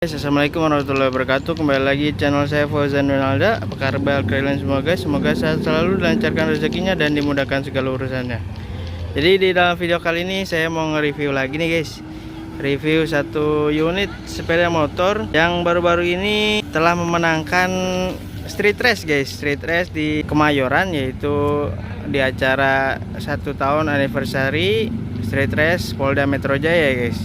Assalamualaikum warahmatullahi wabarakatuh. Kembali lagi channel saya Fauzan Donalda. Apa kabar kalian semua guys? Semoga sehat selalu, dilancarkan rezekinya dan dimudahkan segala urusannya. Jadi di dalam video kali ini saya mau nge-review lagi nih guys. Review satu unit sepeda motor yang baru-baru ini telah memenangkan street race guys. Street race di Kemayoran, yaitu di acara 1 tahun anniversary street race Polda Metro Jaya guys.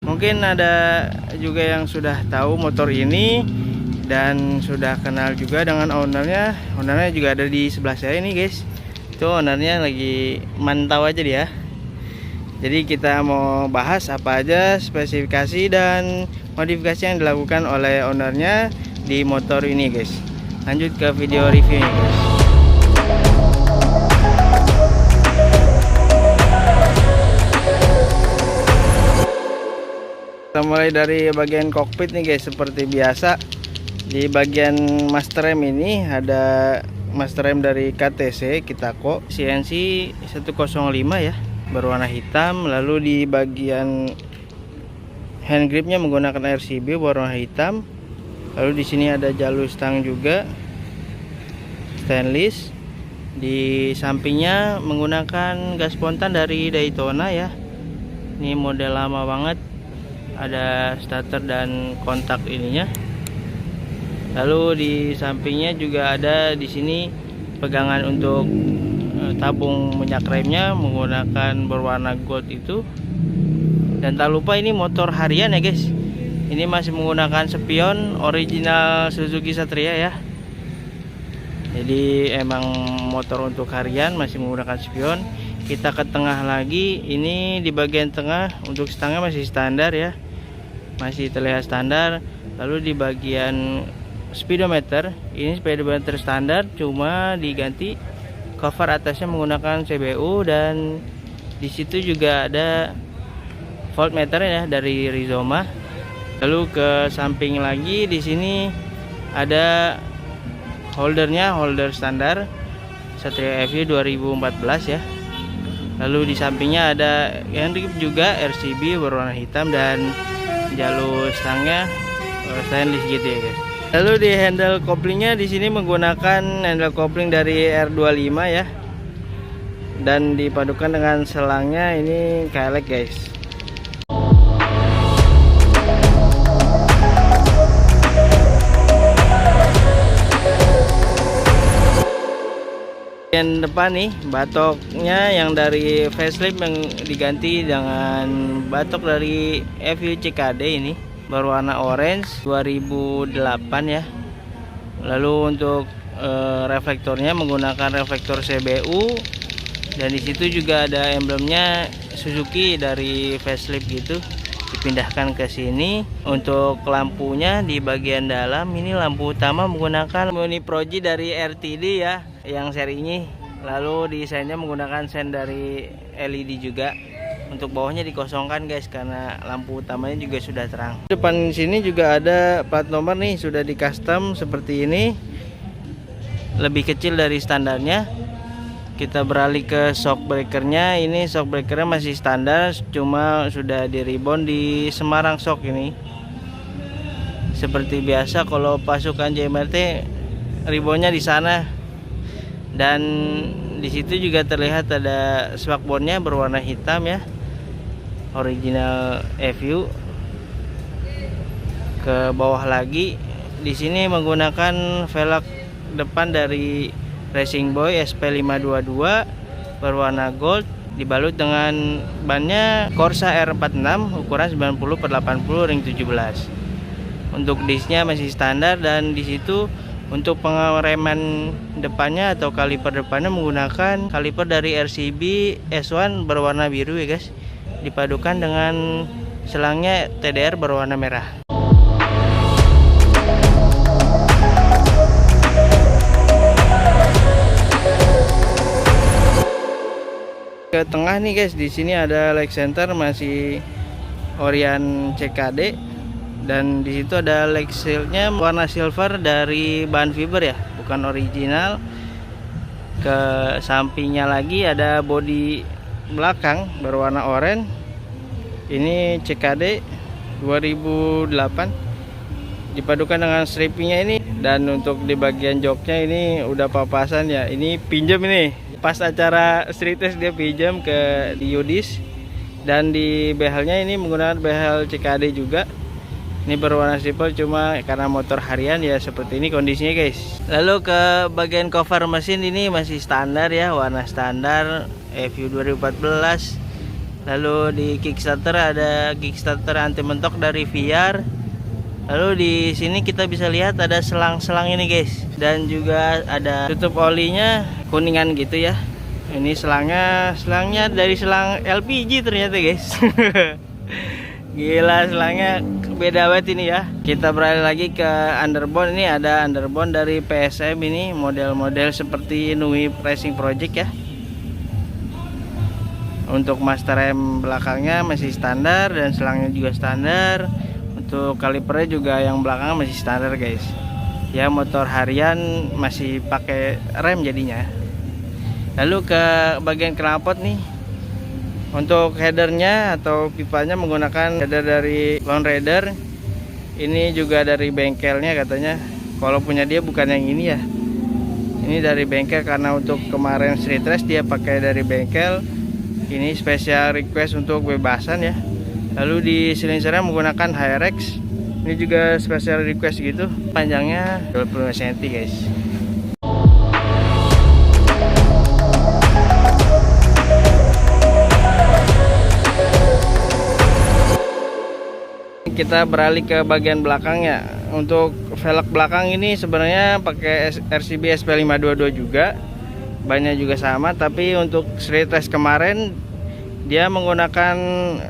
Mungkin ada juga yang sudah tahu motor ini dan sudah kenal juga dengan ownernya. Ownernya juga ada di sebelah saya ini guys. Itu ownernya lagi mantau aja dia. Jadi kita mau bahas apa aja spesifikasi dan modifikasi yang dilakukan oleh ownernya di motor ini guys. Lanjut ke video reviewnya guys. Kita mulai dari bagian kokpit nih guys. Seperti biasa, di bagian master rem ini ada master rem dari KTC Kitako CNC 105 ya, berwarna hitam. Lalu di bagian hand gripnya menggunakan RCB berwarna hitam. Lalu di sini ada jalur stang juga stainless. Di sampingnya menggunakan gas spontan dari Daytona ya. Ini model lama banget. Ada starter dan kontak ininya. Lalu di sampingnya juga ada di sini pegangan untuk tabung minyak remnya menggunakan berwarna gold itu. Dan tak lupa ini motor harian ya guys. Ini masih menggunakan spion original Suzuki Satria ya. Jadi emang motor untuk harian masih menggunakan spion. Kita ke tengah lagi, ini di bagian tengah untuk stangnya masih standar ya, masih terlihat standar. Lalu di bagian speedometer, ini speedometer standar, cuma diganti cover atasnya menggunakan CBU. Dan di situ juga ada voltmeter ya dari Rizoma. Lalu ke samping lagi, di sini ada holdernya, holder standar Satria FU 2014 ya. Lalu di sampingnya ada handgrip juga RCB berwarna hitam dan jalur stangnya stainless gitu ya guys. Lalu di handle koplingnya di sini menggunakan handle kopling dari R25 ya. Dan dipadukan dengan selangnya ini kelek guys. Yang depan nih batoknya yang dari facelift yang diganti dengan batok dari FU CKD ini berwarna orange 2008 ya. Lalu untuk reflektornya menggunakan reflektor CBU dan disitu juga ada emblemnya Suzuki dari facelift gitu, dipindahkan ke sini. Untuk lampunya di bagian dalam ini lampu utama menggunakan Muni Proji dari RTD ya, yang seri ini. Lalu desainnya menggunakan sen dari LED juga. Untuk bawahnya dikosongkan guys karena lampu utamanya juga sudah terang. Depan sini juga ada plat nomor nih, sudah di custom seperti ini, lebih kecil dari standarnya. Kita beralih ke shock breakernya. Ini shock breakernya masih standar, cuma sudah di ribbon di Semarang shock ini. Seperti biasa kalau pasukan JMRT ribbonnya di sana. Dan di situ juga terlihat ada spakbornya berwarna hitam ya, original FU. Ke bawah lagi di sini menggunakan velg depan dari Racing Boy SP522 berwarna gold, dibalut dengan bannya Corsa R46 ukuran 90/80 ring 17. Untuk disnya masih standar, dan di situ untuk pengereman depannya atau kaliper depannya menggunakan kaliper dari RCB S1 berwarna biru ya guys, dipadukan dengan selangnya TDR berwarna merah. Ke tengah nih guys, di sini ada leg center masih Orion CKD, dan di situ ada leg shieldnya warna silver dari bahan fiber ya, bukan original. Ke sampingnya lagi ada bodi belakang berwarna oranye, ini CKD 2008, dipadukan dengan stripingnya ini. Dan untuk di bagian joknya ini udah papasan ya, ini pinjam ini pas acara street test, dia pinjam ke di Yudis. Dan di behelnya ini menggunakan behel CKD juga, ini berwarna simple, cuma karena motor harian ya seperti ini kondisinya guys. Lalu ke bagian cover mesin ini masih standar ya, warna standar FU 2014. Lalu di kickstarter ada kickstarter anti mentok dari VR. Lalu di sini kita bisa lihat ada selang-selang ini guys, dan juga ada tutup olinya kuningan gitu ya. Ini selangnya dari selang LPG ternyata guys. Gila, selangnya beda banget ini ya. Kita beralih lagi ke underbone. Ini ada underbone dari PSM, ini model-model seperti Nui Racing Project ya. Untuk master rem belakangnya masih standar, dan selangnya juga standar. Untuk kalipernya juga yang belakang masih standar guys. Ya motor harian masih pakai rem jadinya. Lalu ke bagian knalpot nih. Untuk headernya atau pipanya menggunakan header dari Lone Raider. Ini juga dari bengkelnya katanya. Kalau punya dia bukan yang ini ya. Ini dari bengkel, karena untuk kemarin street race dia pakai dari bengkel. Ini special request untuk bebasan ya. Lalu di silinsernya menggunakan HRX. Ini juga special request gitu. Panjangnya 25 cm guys. Kita beralih ke bagian belakangnya. Untuk velg belakang ini sebenarnya pakai RCB SP522 juga. Bannya juga sama, tapi untuk street race kemarin dia menggunakan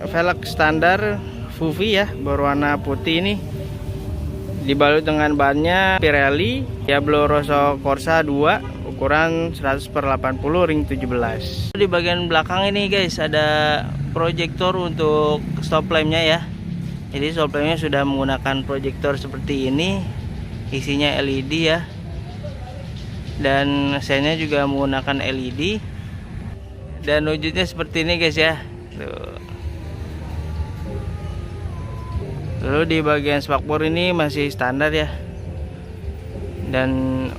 velg standar Fuvi ya, berwarna putih ini, dibalut dengan bannya Pirelli Diablo Rosso Corsa 2 ukuran 100/80 ring 17. Di bagian belakang ini guys ada proyektor untuk stop lampnya ya. Jadi stop lampnya sudah menggunakan proyektor seperti ini, isinya LED ya, dan sennya juga menggunakan LED. Dan wujudnya seperti ini guys ya. Tuh. Lalu di bagian spakbor ini masih standar ya. Dan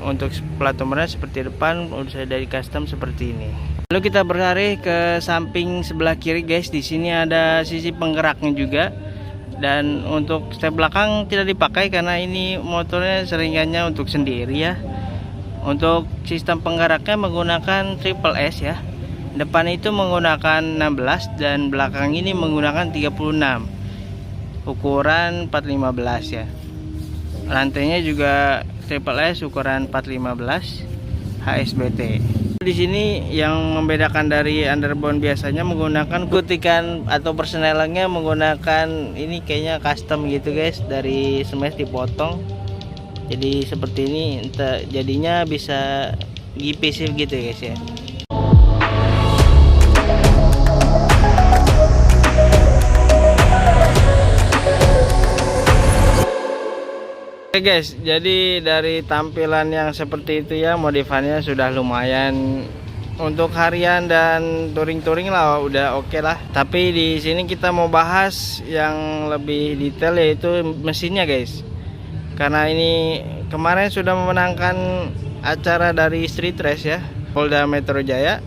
untuk plat nomornya seperti depan udah dari custom seperti ini. Lalu kita beralih ke samping sebelah kiri guys. Di sini ada sisi penggeraknya juga. Dan untuk step belakang tidak dipakai karena ini motornya seringannya untuk sendiri ya. Untuk sistem penggeraknya menggunakan triple S ya. Depan itu menggunakan 16 dan belakang ini menggunakan 36. Ukuran 415 ya. Lantainya juga triple S ukuran 415 HSBT. Di sini yang membedakan dari underbone biasanya menggunakan kutikan atau persnelingnya menggunakan ini kayaknya custom gitu guys, dari smash dipotong. Jadi seperti ini, jadinya bisa GPC gitu guys ya. Oke guys, jadi dari tampilan yang seperti itu ya, modifannya sudah lumayan untuk harian dan touring-touring lah, udah oke lah. Tapi di sini kita mau bahas yang lebih detail, yaitu mesinnya guys. Karena ini kemarin sudah memenangkan acara dari street race ya, Polda Metro Jaya.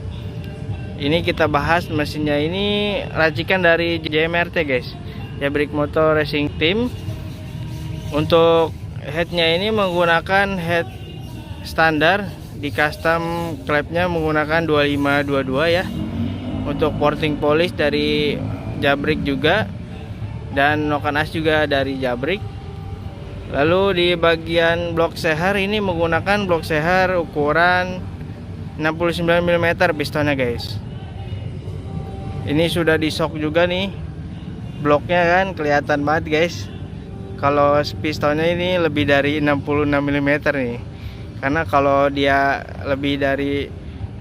Ini kita bahas mesinnya, ini racikan dari JMRT guys, Jabrik Motor Racing Team. Untuk headnya ini menggunakan head standar, di custom klepnya menggunakan 2522 ya. Untuk porting polish dari Jabrik juga, dan noken as juga dari Jabrik. Lalu di bagian blok sehar ini menggunakan blok sehar ukuran 69 mm pistonnya guys. Ini sudah di shock juga nih bloknya, kan kelihatan banget guys. Kalau pistonnya ini lebih dari 66 mm nih. Karena kalau dia lebih dari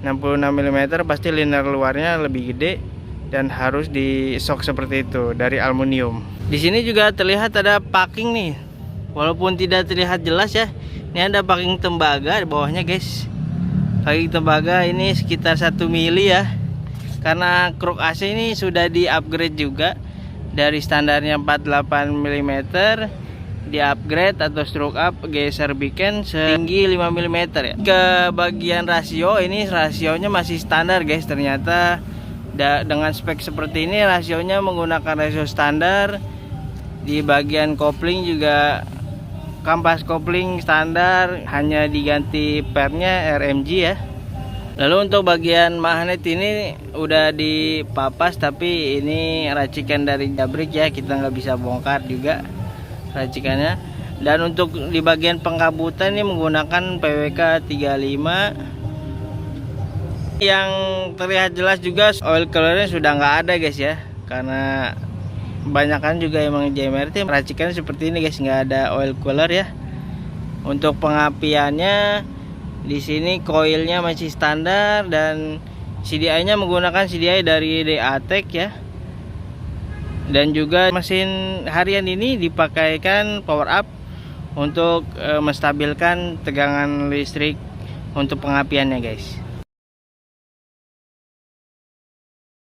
66 mm pasti liner luarnya lebih gede dan harus di shock seperti itu dari aluminium. Di sini juga terlihat ada packing nih. Walaupun tidak terlihat jelas ya. Ini ada packing tembaga di bawahnya guys. Packing tembaga ini sekitar 1 mili ya. Karena kruk AC ini sudah di upgrade juga. Dari standarnya 48 mm di upgrade atau stroke up geser bikin setinggi 5 mm ya. Ke bagian rasio, ini rasionya masih standar guys. Ternyata dengan spek seperti ini rasionya menggunakan rasio standar. Di bagian kopling juga kampas kopling standar, hanya diganti pernya RMG ya. Lalu untuk bagian magnet ini udah dipapas, tapi ini racikan dari Jabrik ya, kita nggak bisa bongkar juga racikannya. Dan untuk di bagian pengkabutan ini menggunakan PWK 35. Yang terlihat jelas juga oil colornya sudah nggak ada guys ya, karena kebanyakan juga emang JMRT racikan seperti ini guys, nggak ada oil cooler ya. Untuk pengapiannya di sini koilnya masih standar, dan CDI-nya menggunakan CDI dari DATEC ya. Dan juga mesin harian ini dipakaikan power up untuk menstabilkan tegangan listrik untuk pengapiannya guys.